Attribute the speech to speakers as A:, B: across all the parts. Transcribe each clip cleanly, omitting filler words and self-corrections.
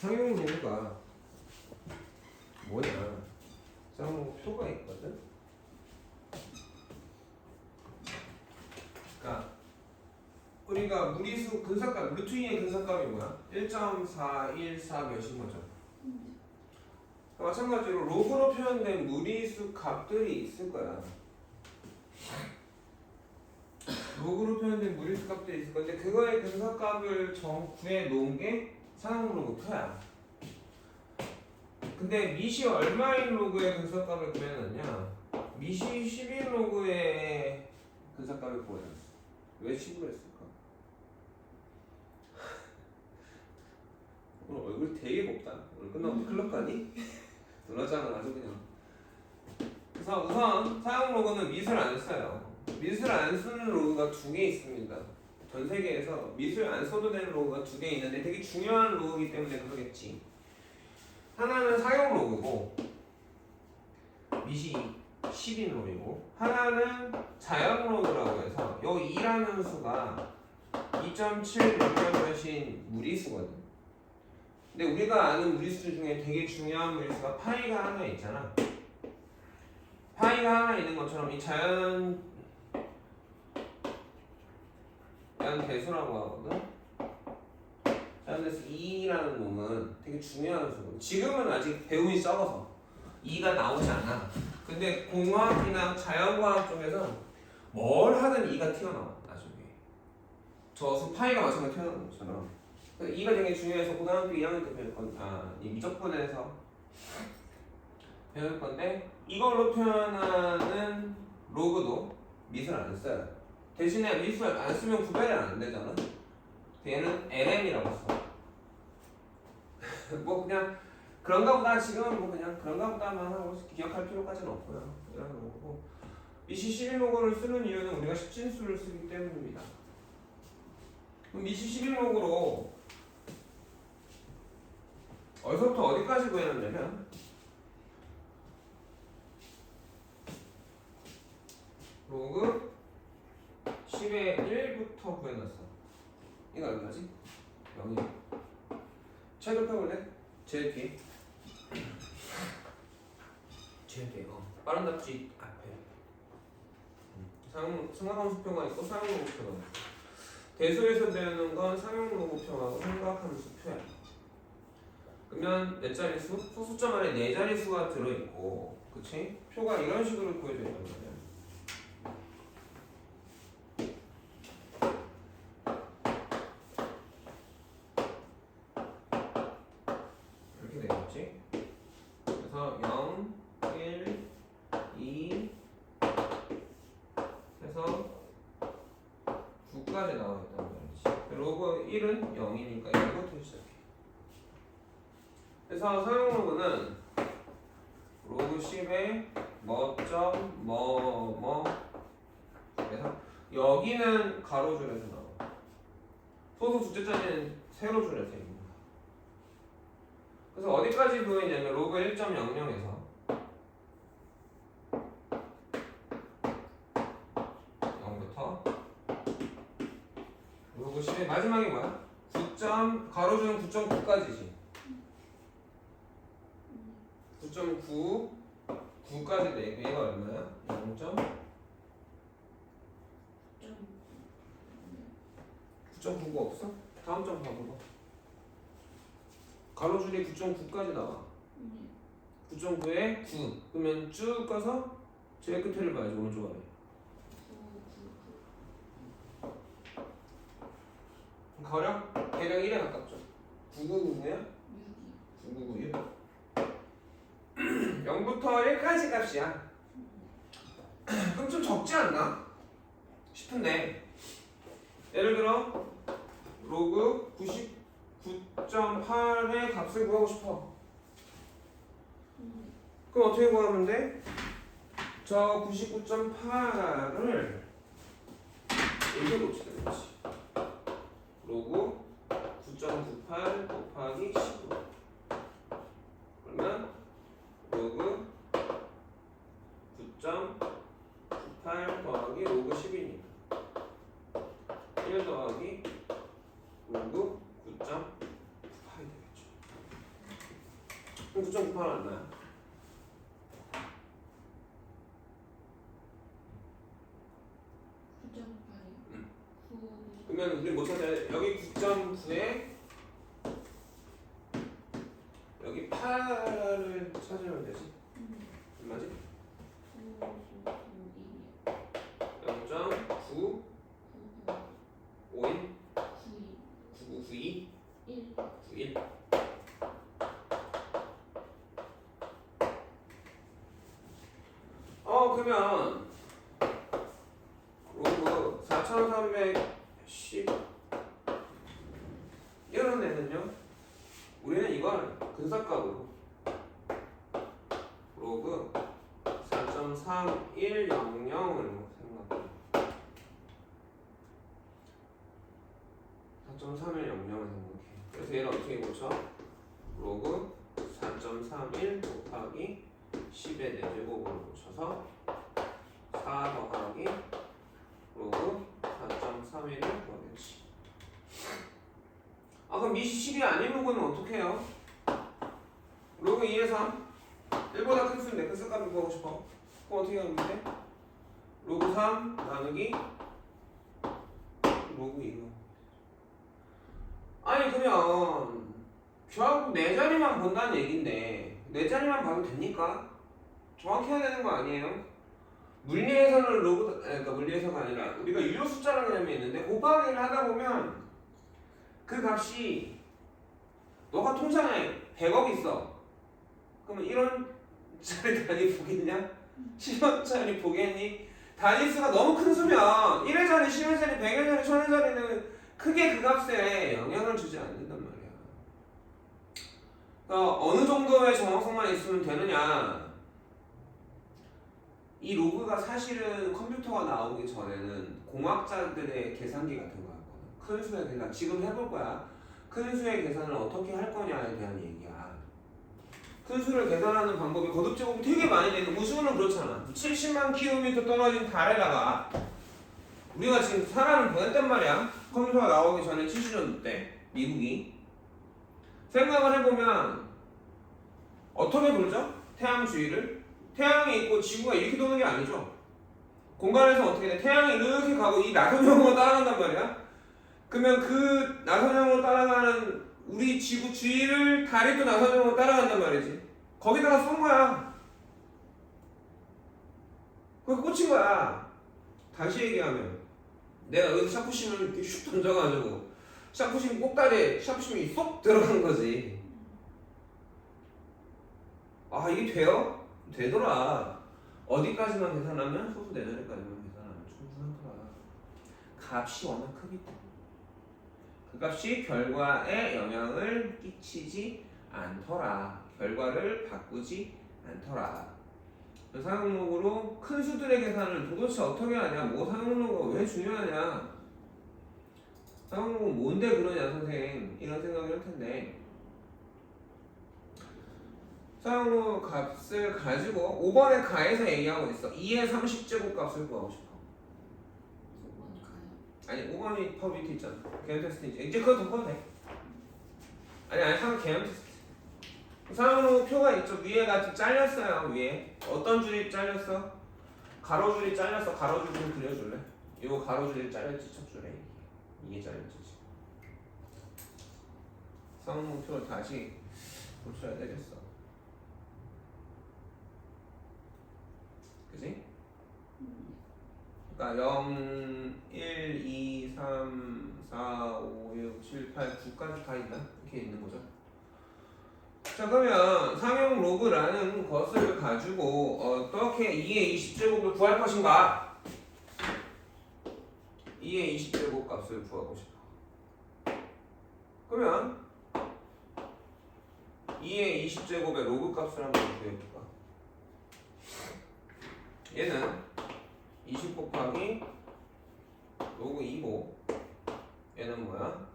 A: 상용 로그가 뭐냐? 상용 로그 표가 있거든. 그러니까 우리가 무리수 근사값 루트 2의 근사값이 뭐야? 1.414 몇인 거죠? 마찬가지로 로그로 표현된 무리수 값들이 있을 거야. 로그로 표현된 무리수 값들이 있을 건데 그거의 근사값을 구해 놓은 게 상용 로그 표야. 근데 미시 얼마인 로그의 근사값을 구해놨냐? 미시 11 로그의 근사값을 구해놨어. 왜 10으로 했을까? 오늘 얼굴 되게 곱다. 오늘 끝나고 클럽 가니? 놀라잖아 아주 그냥. 그래서 우선 사용 로그는 미술 안 써요. 미술 안 쓰는 로그가 두 개 있습니다. 전 세계에서 미술 안 써도 되는 로그가 두 개 있는데 되게 중요한 로그이기 때문에 그러겠지. 하나는 사용 로그고 미시 10인 로그고 하나는 자연 로그라고 해서 요 2라는 수가 2.7몇몇인 무리수거든. 근데 우리가 아는 무리수 중에 되게 중요한 무리수가 파이가 하나 있잖아. 파이가 하나 있는 것처럼 이 자연 대수라고 하거든. 자연대수 2라는 놈은 되게 중요한 수거든. 지금은 아직 배움이 적어서 2가 나오지 않아. 근데 공학이나 자연과학 쪽에서 뭘 하든 2가 튀어나와 나중에. 저수 파이가 마찬가지로 튀어나오는 것처럼. 2가 되게 중요해서 고등학교 2학년 때 배울 건데 이 미적분에서 배울 건데 이걸로 표현하는 로그도 미술 안 써요. 대신에 미술 안 쓰면 구별이 안 되잖아. 얘는 LM이라고 써. 뭐 그냥 그런가 보다 지금은 뭐 그냥 그런가 보다만 하고 기억할 필요까지는 없고요. 이런 거고 미시 11 로그를 쓰는 이유는 우리가 십진수를 쓰기 때문입니다. 그럼 미시 11 로그로 어디서부터 어디까지 구해놨냐면 로그 10의 1부터 구해놨어. 이거 얼마지? 0이야. 책을 펴볼래? 제일 뒤에. 제일 뒤에. 빠른 답지 앞에. 삼각함수표가 있고 상용로그표가 있고. 대수에서 배우는 건 상용로그표하고 삼각함수표야. 그러면 몇 자릿수? 소수점 안에 네 자릿수가 들어있고, 그치? 표가 이런 식으로 구해져 있단 말이야. 이렇게 되겠지? 그래서 0, 1, 2 해서 9까지 나와 있단 말이지. 로그 1은 0이니까 이거부터 시작해. 그래서 사용 로그는 로그 10의 뭐점 뭐 그래서 여기는 가로줄에서 나와. 소수 둘째 자리는 세로줄에서 있는 거야. 그래서 어디까지 구해있냐면 로그 1.00에서 로그 10의 마지막이 뭐야? 9. 가로줄은 9.9까지지. 9.9 9까지 돼 있고 얘가 얼마야? 0. 9.9가 없어? 다음 점 봐봐. 가로줄이 9.9까지 나와. 9.9에 9 그러면 쭉 가서 제일 끝에를 봐야지. 오른쪽 아래. 가령 대략 1에 가깝죠. 999야? 9991 0부터 1까지 값이야. 그럼 좀 적지 않나? 싶은데 예를 들어 로그 99.8의 값을 구하고 싶어. 그럼 어떻게 구하면 돼? 저 99.8을 이렇게 놓치는 거지. 로그 9.98 곱하기 15 그러면 로그 9.98 더하기 로그 10이니까 1 더하기 로그 9.98이 되겠죠. 그럼 9.98 안 나요? 그러면 우리 뭐 찾아야 돼? 여기 9.9에 여기 8을 찾으면 되지. 얼마지? 0.9 5인 9992 91. 그러면 로그 4310 이런 애는요, 우리는 이걸 근사값으로 로그 4.3100으로 생각해요. 4.3100을 생각해. 그래서 얘를 어떻게 고쳐? 로그 4.31 곱하기 10의 4제곱으로 고쳐서 4 더하기 로그 4.31을 구하겠지. 그럼 미시 10이 아닌 로그는 어떻게 해요? 로그 2의 3 1보다 큰 수인데 큰 수값을 구하고 싶어. 그럼 어떻게 하면 돼? 로그 3 나누기 로그 2로. 아니 그러면 결국 네 자리만 본다는 얘긴데 네 자리만 봐도 됩니까? 정확히 해야 되는 거 아니에요? 물리에서는 로그, 그러니까 물리에서가 아니라 우리가 유효 숫자라는 개념이 있는데 곱하기를 하다 보면 그 값이 너가 통장에 100억 있어. 그러면 1원짜리 단위 보겠냐? 10원짜리 보겠니? 단위수가 너무 큰 수면 1회짜리, 10회짜리, 100회짜리, 1000회짜리는 크게 그 값에 영향을 주지 않는단 말이야. 그러니까 어느 정도의 정확성만 있으면 되느냐. 이 로그가 사실은 컴퓨터가 나오기 전에는 공학자들의 계산기 같은 거였거든. 큰 수의 계산 지금 해볼 거야. 큰 수의 계산을 어떻게 할 거냐에 대한 얘기야. 큰 수를 계산하는 방법이 거듭제곱이 되게 많이 되는. 우주는 그렇잖아. 70만 킬로미터 떨어진 달에다가 우리가 지금 사람을 보냈단 말이야. 컴퓨터가 나오기 전에 70년대 때 미국이. 생각을 해보면 어떻게 돌죠? 태양 주위를. 태양이 있고 지구가 이렇게 도는 게 아니죠. 공간에서 어떻게 돼? 태양이 이렇게 가고 이 나선형으로 따라간단 말이야. 그러면 그 나선형으로 따라가는 우리 지구 주위를 달이 또 나선형으로 따라간단 말이지. 거기다가 쏜 거야. 거기 꽂힌 거야. 다시 얘기하면 내가 여기서 샤프심을 이렇게 슉 던져가지고 샤프심 꼭다리에 샤프심이 쏙 들어간 거지. 이게 돼요? 되더라. 어디까지만 계산하면 소수 내자리까지만 계산하면 충분하더라. 값이 워낙 크기 때문에 그 값이 결과에 영향을 끼치지 않더라. 결과를 바꾸지 않더라. 사용록으로 큰 수들의 계산을 도대체 어떻게 하냐? 뭐 사용록은 왜 중요하냐? 사용록은 뭔데 그러냐 선생? 이런 생각을 할 텐데 사용록 값을 가지고 5번의 가에서 얘기하고 있어. 2의 30제곱 값을 구하고 싶어.
B: 5번 가요?
A: 아니 5번이 더 밑에 있잖아. 개념 테스트 이제 그거 더 봐도 돼. 아니 상 개념 테스트. 사용록 표가 있죠. 위에가 잘렸어요. 위에 어떤 줄이 잘렸어? 가로줄이 잘렸어. 가로줄 좀 그려줄래? 이거 가로줄이 잘렸지 척줄에 이게 잘렸지. 사용록 표를 다시 고쳐야 되겠어. 그지? 그러니까 0, 1, 2, 3, 4, 5, 6, 7, 8, 9까지 다 있나? 이렇게 있는 거죠. 자 그러면 상용 로그라는 것을 가지고 어떻게 2의 20제곱을 구할 것인가? 2의 20제곱 값을 구하고 싶어. 그러면 2의 20제곱의 로그 값을 한번 구해볼까? 얘는 20 곱하기 로그 2고 얘는 뭐야?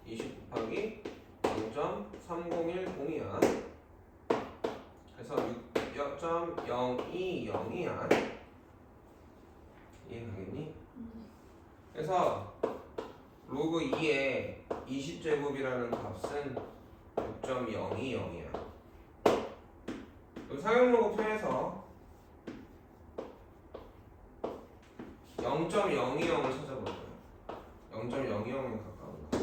A: 20 곱하기 0.3010이야. 그래서 6.020이야. 이해가겠니? 그래서 로그 2의 20제곱이라는 값은 6.020이야. 상용 로그 표에서 0.020을 찾아볼까요? 0.020에 가까운 거.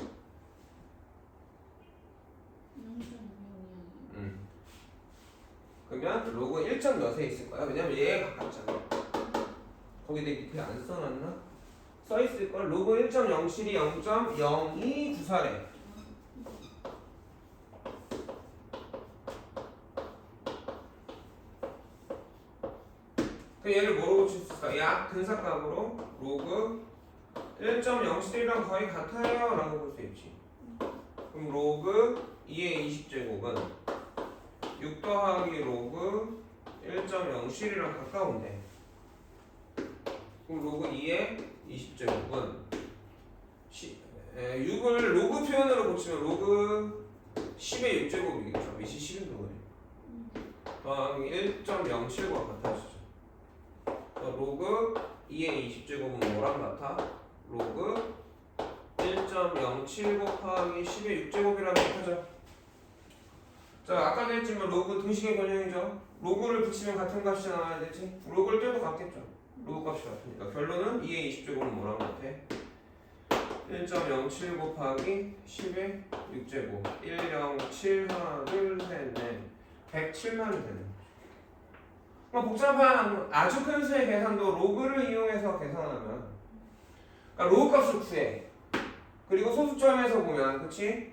B: 0.0이요.
A: 그러면 로그 1점 몇에 있을 거야? 왜냐면 얘에 가깝잖아. 거기 내 밑에 안 써놨나? 써있을 걸. 로그 1.07이 0.0294래. 그 얘를 뭐로 고칠 수 있을까? 약 근사값으로 로그 1.07이랑 거의 같아요 라고 볼 수 있지. 그럼 로그 2의 20제곱은 6 더하기 로그 1.07이랑 가까운데, 그럼 로그 2의 20제곱은 6을 로그 표현으로 고치면 로그 10의 6제곱이겠죠. 밑이 10인 거네. 더하기 1.075가 같아지죠. 로그 2의 20제곱은 뭐랑 같아? 로그 1.07 곱하기 10의 6제곱이라고 하죠. 자, 아까도 했지만 로그 등식의 변형이죠. 로그를 붙이면 같은 값이 나와야 되지. 로그를 떼도 같겠죠. 로그 값이 같으니까. 결론은 2의 20제곱은 뭐랑 같아? 1.07 곱하기 10의 6제곱. 107 하나 둘 셋 넷 107만이 되는. 복잡한 아주 큰 수의 계산도 로그를 이용해서 계산하면, 그러니까 로그 값을 구해. 그리고 소수점에서 보면, 그치?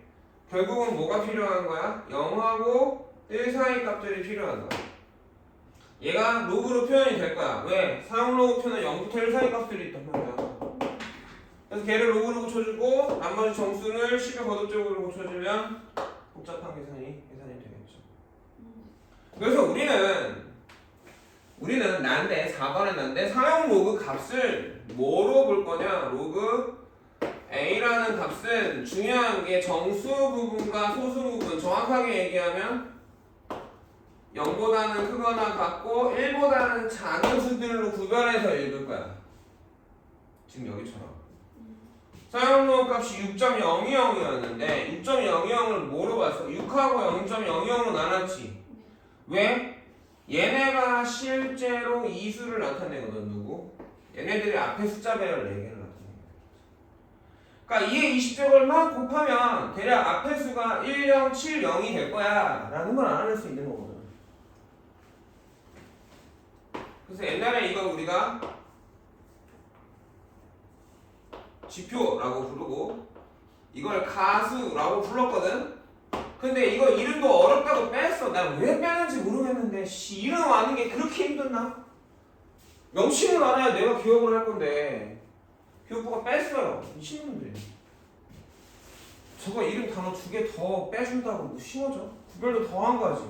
A: 결국은 뭐가 필요한 거야? 0하고 1 사이 값들이 필요한 거야. 얘가 로그로 표현이 될 거야. 왜? 사용 로그 표는 0부터 1 사이 값들이 있단 말이야. 그래서 걔를 로그로 고쳐주고 나머지 정수를 10의 거듭적으로 고쳐주면 복잡한 계산이 되겠죠. 그래서 우리는 난데 4번에 난데 사용 로그 값을 뭐로 볼 거냐? 로그 A라는 값은 중요한 게 정수 부분과 소수 부분, 정확하게 얘기하면 0보다는 크거나 같고 1보다는 작은 수들로 구별해서 읽을 거야. 지금 여기처럼. 사용 로그 값이 6.020이었는데 6.020을 뭐로 봤어? 6하고 0.020으로 나눴지. 왜? 얘네가 실제로 이 수를 나타내거든. 누구? 얘네들이 앞에 숫자 배열 4개를 나타내거든. 그러니까 2의 20제곱만 곱하면 대략 앞에 수가 1070이 될 거야 라는 걸 알아낼 수 있는 거거든. 그래서 옛날에 이걸 우리가 지표라고 부르고 이걸 가수라고 불렀거든. 근데 이거 이름도 어렵다고 뺐어. 난 왜 빼는지 모르겠는데 이름 아는 게 그렇게 힘들나? 명칭을 알아야 내가 기억을 할 건데 교육부가 뺐어요. 미친놈들. 저거 이름 단어 2개 더 빼준다고 뭐 심어져? 구별도 더 한 거지.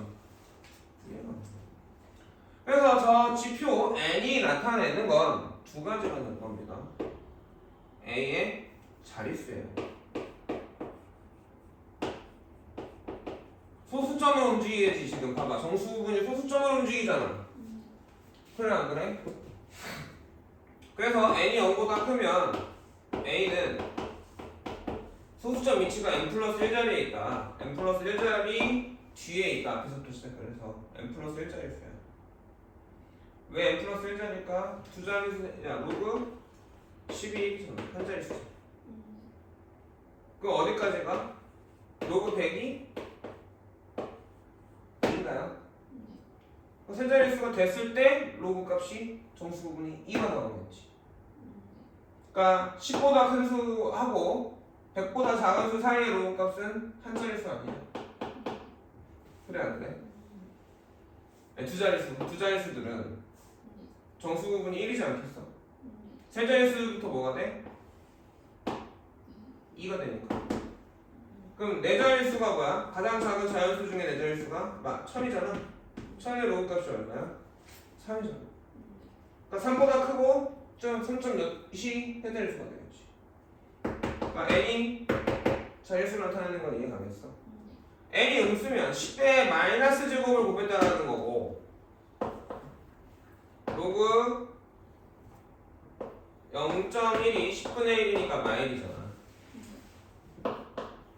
A: 그래서 저 지표 n이 나타내는 건 2가지가 될 겁니다. A의 자릿수예요. 소수점을 움직이겠지. 지금 봐봐. 정수 부분이 소수점을 움직이잖아. 그래 안 그래? 그래서 n이 0보다 크면 A는 소수점 위치가 n 플러스 1자리에 있다. n 플러스 1자리 뒤에 있다. 앞에서부터 시작해서 n 플러스 1자리수야. 왜 n 플러스 1자리일까? 2자리수, 야 로그 12 한 자리수. 그 어디까지 가? 로그 100이 1인가요? 세 자릿수가 됐을 때 로그 값이 정수 부분이 2가 나오겠지. 그러니까 10보다 큰 수하고 100보다 작은 수 사이의 로그 값은 한 자릿수 아니야? 그래 안 그래? 네, 두 자릿수들은 정수 부분이 1이지 않겠어? 세 자릿수부터 뭐가 돼? 2가 되니까. 그럼 네 자릿수가 뭐야? 가장 작은 자연수 중에 네 자릿수가 1000이잖아. 1000의 로그 값이 얼마야? 3이잖아. 그러니까 3보다 크고 3.몇이 세 자릿수가 되겠지. 그러니까 n이 자릿수를 나타내는 건 이해 가겠어? n이 음수면 10의 마이너스 제곱을 곱했다라는 거고, 로그 0.1이 10분의 1이니까 마일이잖아.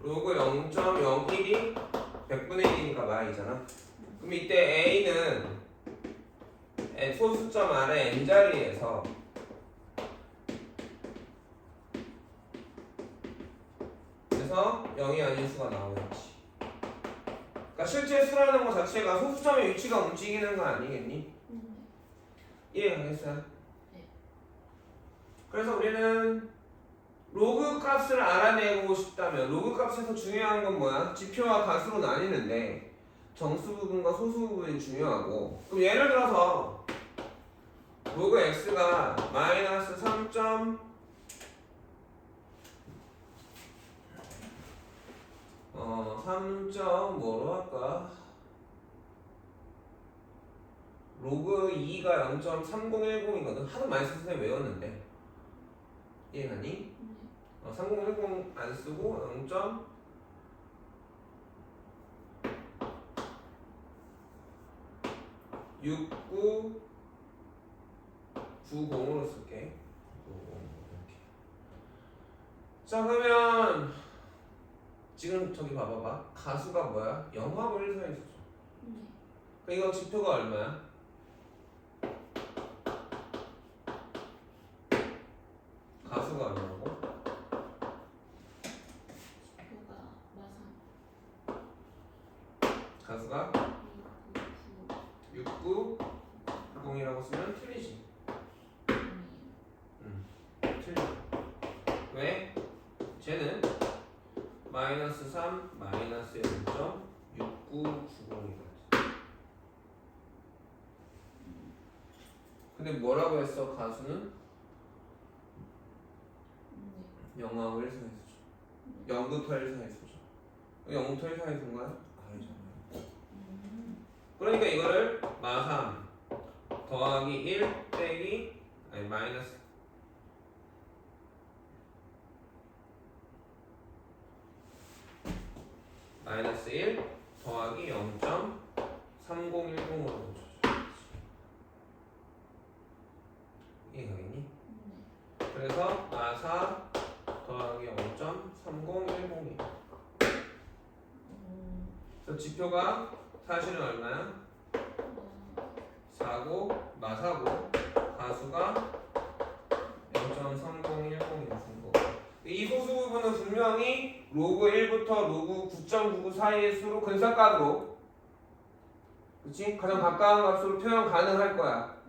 A: 로그 0.01이 100분의 1이니까 마일이잖아. 그럼 이때 A는 소수점 아래 n자리에서 그래서 0이 아닌 수가 나오겠지. 그러니까 실제 수라는 것 자체가 소수점의 위치가 움직이는 거 아니겠니? 이해가겠어요?
B: 네.
A: 그래서 우리는 로그 값을 알아내고 싶다면 로그 값에서 중요한 건 뭐야? 지표와 가수로 나뉘는데 정수 부분과 소수 부분이 중요하고 그럼 예를 들어서 로그 x가 마이너스 3. 3. 뭐로 할까? 로그 2가 0.3010이거든. 하도 많이 써서 선생님 외웠는데 이해가니? 3010 안 쓰고 0.6990으로 쓸게. 90 이렇게. 자 그러면 지금 저기 봐봐봐. 가수가 뭐야? 0하고 1 사이에 있었죠. 그럼 이거 지표가 얼마야? 가수가 얼마고?
B: 지표가 마상
A: 가수가 6990이라고 쓰면 틀리지. 틀려. 왜? 쟤는 마이너스 3 마이너스 0.6990이거든. 근데 뭐라고 했어? 가수는 0하고 1 사이에 있었죠. 0부터 1 사이에 있었죠. 0부터 1 사이에 있은 거야? 아니잖아요. 그러니까 이거를 마3 더하기 1 빼기 아니 마이너스 마이너스 1 더하기 0.3010으로 고쳐줘. 이해가겠니? 그래서 마4 더하기 0.3010이야. 그래서 지표가 사실은 얼마야? 4고 마4고 가수가 0.3010이었던 거고 이 소수 부분은 분명히 로그 1부터 로그 9.99 사이의 수로 근사값으로 그치? 가장 가까운 값으로 표현 가능할 거야.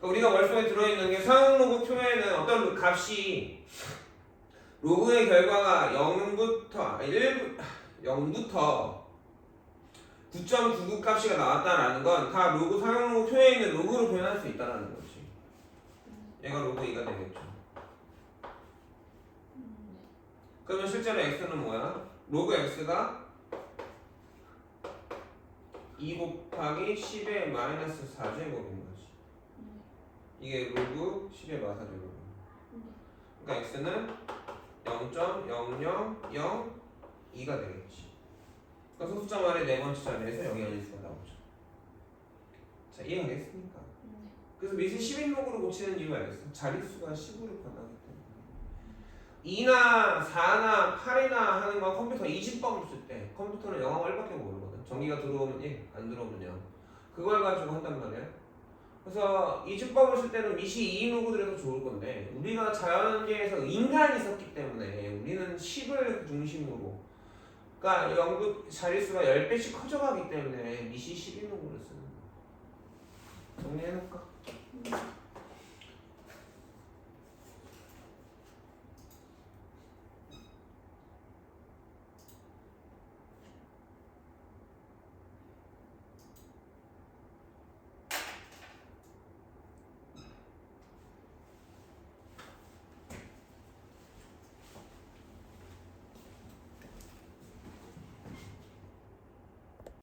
A: 그러니까 우리가 머릿속에 들어있는 게 서형 로그 표에는 어떤 값이 로그의 결과가 0부터 9.99 값이 나왔다라는 건 다 로그 서형 로그 표에 있는 로그로 표현할 수 있다는 거지. 얘가 로그 2가 되겠죠. 그러면 실제로 x는 뭐야? 로그 x가 2 곱하기 10의 마이너스 4제곱인 거지. 이게 로그 10의 마사제곱. 그러니까 x는 0.0002가 되겠지. 그러니까 소수점 아래 네 번째 자리에서 0이 아닐 수가 나오죠. 자, 이해하겠습니까? 그래서 밑에 10인목으로 고치는 이유가 알겠어. 자릿수가 10으로 변하기 때문에 2나 4나 8이나 하는 건 컴퓨터 20번 쓸 때 컴퓨터는 0하고 1밖에 모르거든. 전기가 들어오면 1, 안 들어오면 0. 그걸 가지고 한단 말이야. 그래서 20법을 쓸 때는 밑이 2인 로그들이 더 좋을 건데 우리가 자연계에서 인간이 썼기 때문에 우리는 10을 중심으로 그러니까 영구 자릿수가 10배씩 커져가기 때문에 밑이 10인 로그를 쓰는 거야. 정리해놓을까?